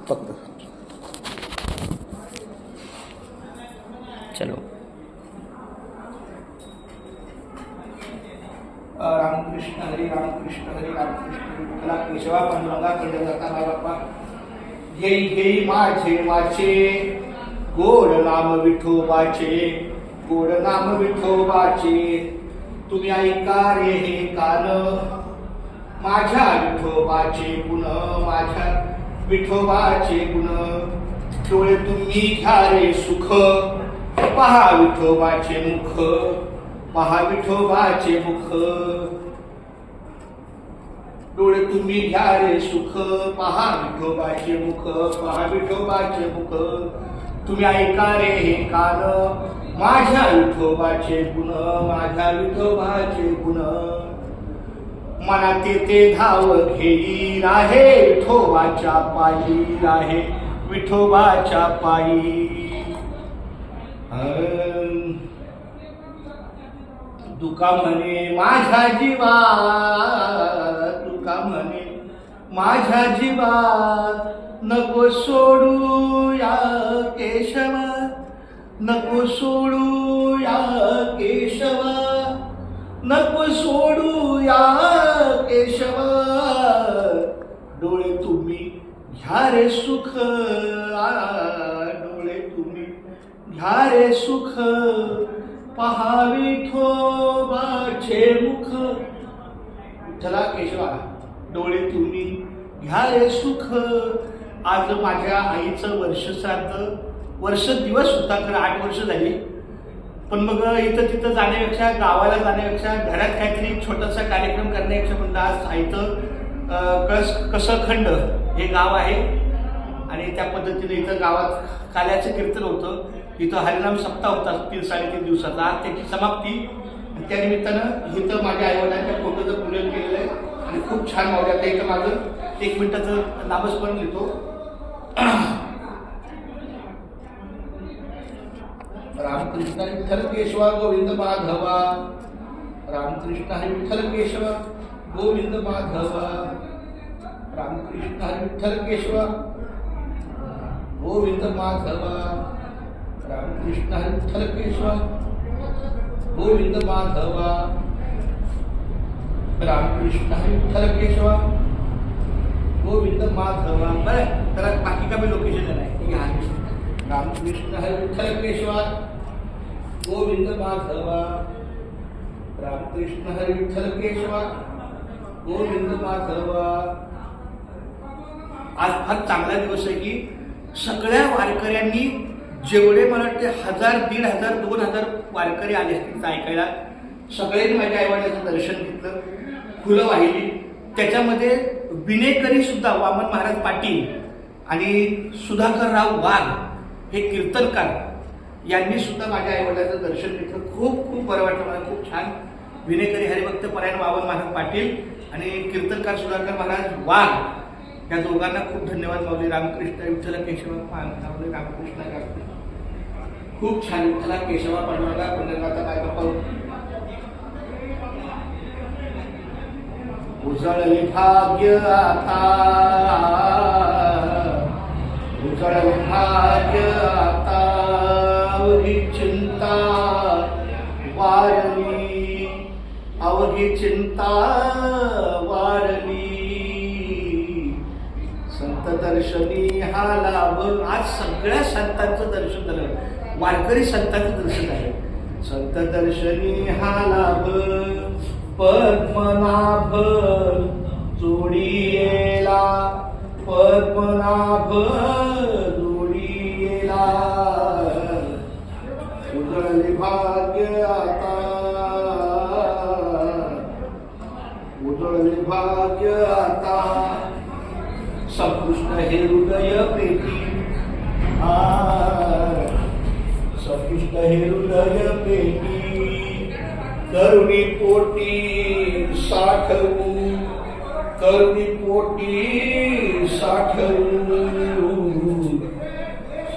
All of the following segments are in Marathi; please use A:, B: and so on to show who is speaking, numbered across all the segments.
A: पकड़ चलो।
B: रामकृष्ण हरी रामकृष्ण हरी रामकृष्ण विठ्ठला केशवा पांडुरंगा कडे जाता माय बाप्पा घेई घेई माझे माझे गोड नाम विठोबाचे गोड नाम विठोबाचे तुम्ही ऐका रे हे कान माझ्या विठोबाचे गुण माझ्या विठोबाचे गुण डोळे तुम्ही घ्या रे सुख पहा विठोबाचे मुख पहा विठोबाचे मुख डोळे तुम्ही घ्या रे सुख पहा विठोबाचे मुख पहा विठोबाचे मुख तुम्ही ऐका रे हे कान माझ्या विठोबाचे गुण माझ्या विठोबाचे गुण मनात ते धाव घेई राहे विठोबाच्या पायी राहे विठोबाच्या पायी तुका म्हणे माझ्या जीवा तुका म्हणे माझ्या जीवा नको सोडू या केशवा नको सोडू या केशवा नको सोडू या केशवा डोळे तुम्ही घ्या रे सुख डोळे तुम्ही घ्या रे सुख पहा विठोबाचे मुख विठ्ठला केशवा डोळे तुम्ही घ्या रे सुख आज माझ्या आईचं वर्ष दिवस होता तर 8 वर्ष झाली पण मग इथं तिथं जाण्यापेक्षा गावाला जाण्यापेक्षा घरात काहीतरी छोटासा कार्यक्रम करण्यापेक्षा म्हणलं आज आईचं कसखंड हे गाव आहे आणि त्या पद्धतीने इथं गावात काल्याचं कीर्तन होतं इथं हरिनाम सप्ताह होता 3-3.5 दिवसाचा आज त्याची समाप्ती आणि त्या निमित्तानं इथं माझ्या आईवडिलांच्या फोटोचं पूजन केलेलं आहे आणि खूप छान मावल्या आता इथं माझं 1 मिनिटाचं नामस्मरण लिहितो रामकृष्ण विठ्ठल केशवा गोविंद माधवा रामकृष्ण हरी विठ्ठल केशवा गोविंद माधवा रामकृष्ण हरी विठ्ठल केशवा गोविंद माधवा रामकृष्ण हरी विठ्ठल केशवा गोविंद माधवा रामकृष्ण हरी विठ्ठल केशवा गोविंद माधवा बरं तर बाकी का मी लोकेशन नाही रामकृष्ण हरी विठ्ठल केशवा गोविंद माधवा रामकृष्ण हरी विठ्ठल केशवा गोविंद माधवा आज फार चांगला दिवस आहे की सगळ्या वारकऱ्यांनी जेवढे मला वाटते 1000, 1500, 2000 वारकरी आले असतील ऐकायला सगळ्यांनी माझ्या आईवडिलांचं दर्शन घेतलं फुलं वाहिली त्याच्यामध्ये विनेकरी सुद्धा वामन महाराज पाटील आणि सुधाकरराव वाघ हे कीर्तनकार यांनी सुद्धा माझ्या आईवडिलांचं दर्शन घेतलं खूप बरं वाटलं मला खूप छान विनेकरी हरिभक्त परायण वामन महाराज पाटील आणि कीर्तनकार सुधाकर महाराज वाघ या दोघांना खूप धन्यवाद मावले रामकृष्ण विठ्ठल केशवा मावले रामकृष्ण खूप छान विठ्ठला केशवा पांडुरंगा पंढरनाथा काय बाप्पा उजळले भाग्य आता उजळले भाग्य आता अवघी चिंता वारली अवघी चिंता वारली संत दर्शनी हा लाभ आज सगळ्या संतांचं दर्शन झालं वारकरी संतांचं दर्शन झालं संत दर्शनी हा लाभ पद्मनाभ जोडीला पद्मनाभ जोडीला उजळले भाग्य आता उजळले भाग्य आता सकृष्ण हे हृदय प्रेती सकृष्ण हे हृदय प्रेती करुणी पोटी साठवू करुणी पोटी साठवू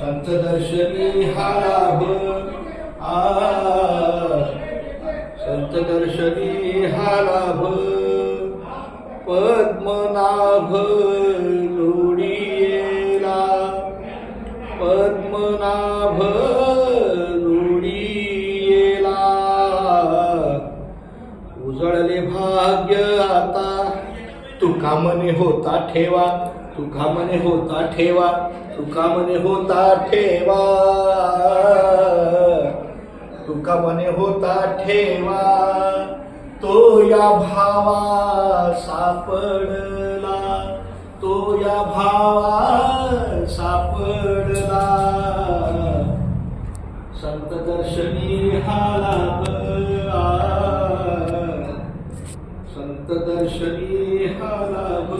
B: संत दर्शनी हा लाभ संत दर्शनी हा लाभ पद्मनाभ जोडीला लाभ जोडी येला, उजळले भाग्य आता तुका मने होता ठेवा, तुका मने होता ठेवा, तुका मने होता ठेवा, तुका मने होता ठेवा. तो या भावा सापडला, तो या भावा सापडला, संत दर्शनी हा लाभ, संत दर्शनी हा लाभ,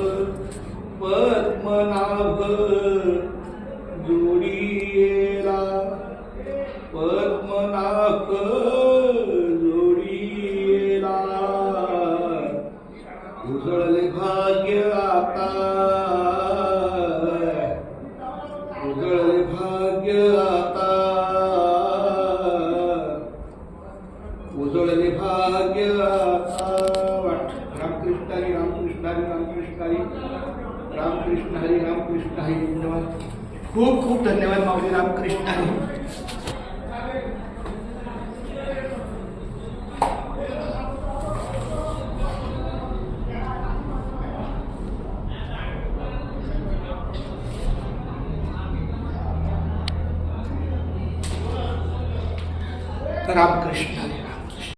B: पद्मनाभ जोडीला, पद्मनाभ जोडीला, उजळले भाग्य आता, उजळले भाग्य आता, उजळले भाग्य आता. रामकृष्ण हरी, रामकृष्ण हरी, रामकृष्ण हरी, रामकृष्ण हरी, रामकृष्ण हरी. धन्यवाद, खूप खूप धन्यवाद माऊली. रामकृष्ण हरी. रामकृष्ण.